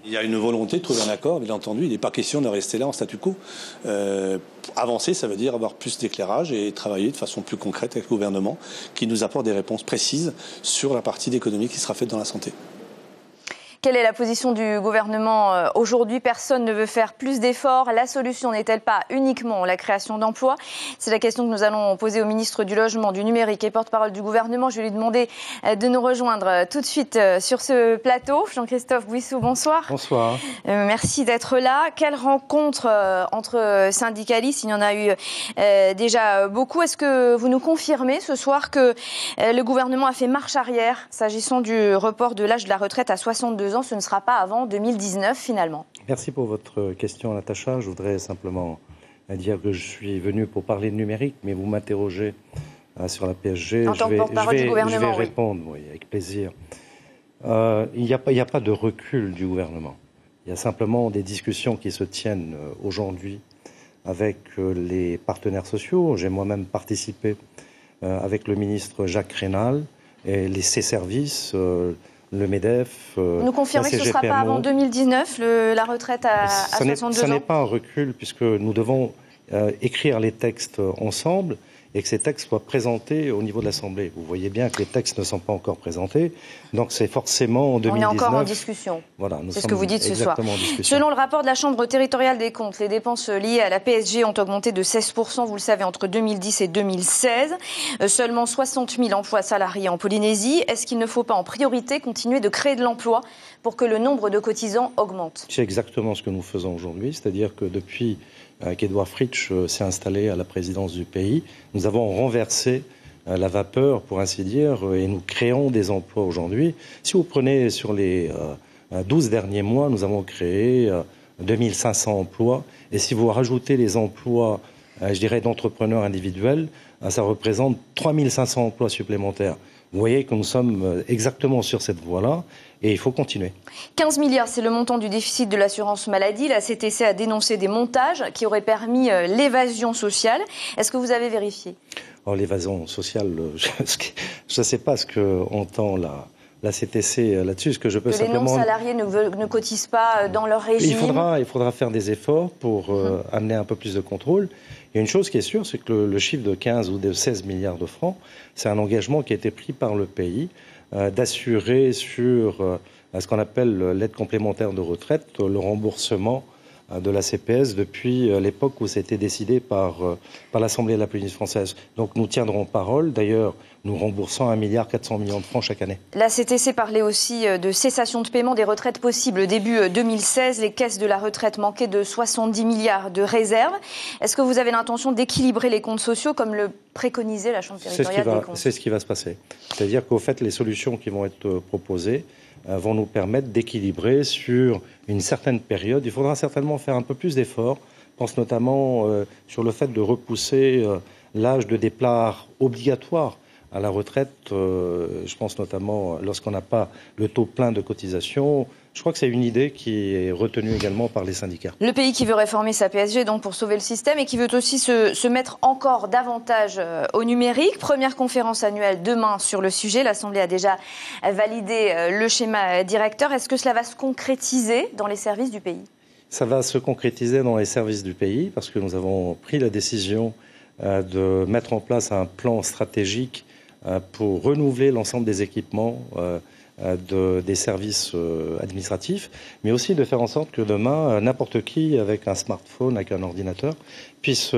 Il y a une volonté de trouver un accord, bien entendu. Il n'est pas question de rester là en statu quo. Avancer, ça veut dire avoir plus d'éclairage et travailler de façon plus concrète avec le gouvernement qui nous apporte des réponses précises sur la partie d'économie qui sera faite dans la santé. Quelle est la position du gouvernement aujourd'hui? Personne ne veut faire plus d'efforts. La solution n'est-elle pas uniquement la création d'emplois? C'est la question que nous allons poser au ministre du Logement, du Numérique et porte-parole du gouvernement. Je vais lui demander de nous rejoindre tout de suite sur ce plateau. Jean-Christophe Bouissou, bonsoir. Bonsoir. Merci d'être là. Quelle rencontre entre syndicalistes? Il y en a eu déjà beaucoup. Est-ce que vous nous confirmez ce soir que le gouvernement a fait marche arrière s'agissant du report de l'âge de la retraite à 62 ans? Ce ne sera pas avant 2019 finalement. Merci pour votre question, Natacha. Je voudrais simplement dire que je suis venu pour parler de numérique, mais vous m'interrogez sur la PSG. En tant que porte-parole du gouvernement, je vais répondre, oui, avec plaisir. Il n'y a pas de recul du gouvernement. Il y a simplement des discussions qui se tiennent aujourd'hui avec les partenaires sociaux. J'ai moi-même participé avec le ministre Jacques Raynal et ses services, le MEDEF, nous confirmez que ce ne sera pas avant 2019, la retraite à 62 ans? Ça n'est pas un recul, puisque nous devons écrire les textes ensemble et que ces textes soient présentés au niveau de l'Assemblée. Vous voyez bien que les textes ne sont pas encore présentés, donc c'est forcément en 2019. On est encore en discussion. Voilà, c'est ce que vous dites ce soir. Selon le rapport de la Chambre territoriale des comptes, les dépenses liées à la PSG ont augmenté de 16%, vous le savez, entre 2010 et 2016. Seulement 60 000 emplois salariés en Polynésie. Est-ce qu'il ne faut pas en priorité continuer de créer de l'emploi pour que le nombre de cotisants augmente? C'est exactement ce que nous faisons aujourd'hui, c'est-à-dire que depuis qu'Edouard Fritsch s'est installé à la présidence du pays, nous avons renversé la vapeur, pour ainsi dire, et nous créons des emplois aujourd'hui. Si vous prenez sur les 12 derniers mois, nous avons créé 2500 emplois. Et si vous rajoutez les emplois, je dirais, d'entrepreneurs individuels, ça représente 3500 emplois supplémentaires. Vous voyez que nous sommes exactement sur cette voie-là et il faut continuer. 15 milliards, c'est le montant du déficit de l'assurance maladie. La CTC a dénoncé des montages qui auraient permis l'évasion sociale. Est-ce que vous avez vérifié? L'évasion sociale, je ne sais pas ce qu'entend la CTC là-dessus. Ce que je peux simplement... les non-salariés ne cotisent pas dans leur régime. Il faudra faire des efforts pour amener un peu plus de contrôle. Il y a une chose qui est sûre, c'est que le chiffre de 15 ou de 16 milliards de francs, c'est un engagement qui a été pris par le pays d'assurer sur ce qu'on appelle l'aide complémentaire de retraite, le remboursement de la CPS depuis l'époque où c'était décidé par l'Assemblée de la Polynésie française. Donc nous tiendrons parole. D'ailleurs, nous remboursons 1,4 milliard de francs chaque année. La CTC parlait aussi de cessation de paiement des retraites possibles. Début 2016, les caisses de la retraite manquaient de 70 milliards de réserves. Est-ce que vous avez l'intention d'équilibrer les comptes sociaux comme le préconisait la Chambre territoriale des comptes? C'est ce qui va se passer. C'est-à-dire qu'au fait, les solutions qui vont être proposées vont nous permettre d'équilibrer sur une certaine période. Il faudra certainement faire un peu plus d'efforts. Je pense notamment sur le fait de repousser l'âge de départ obligatoire à la retraite. Je pense notamment lorsqu'on n'a pas le taux plein de cotisation. Je crois que c'est une idée qui est retenue également par les syndicats. Le pays qui veut réformer sa PSG donc pour sauver le système et qui veut aussi se mettre encore davantage au numérique. Première conférence annuelle demain sur le sujet. L'Assemblée a déjà validé le schéma directeur. Est-ce que cela va se concrétiser dans les services du pays? Ça va se concrétiser dans les services du pays parce que nous avons pris la décision de mettre en place un plan stratégique pour renouveler l'ensemble des équipements des services administratifs, mais aussi de faire en sorte que demain, n'importe qui, avec un smartphone, avec un ordinateur, puisse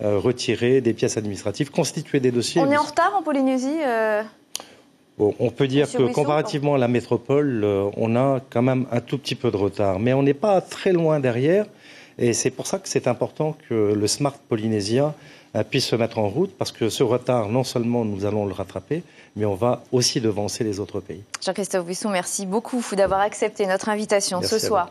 retirer des pièces administratives, constituer des dossiers. On est en retard en Polynésie Bon, on peut dire que comparativement à la métropole, on a quand même un tout petit peu de retard, mais on n'est pas très loin derrière. Et c'est pour ça que c'est important que le Smart polynésien puisse se mettre en route, parce que ce retard, non seulement nous allons le rattraper, mais on va aussi devancer les autres pays. Jean-Christophe Bouissou, merci beaucoup d'avoir accepté notre invitation ce soir.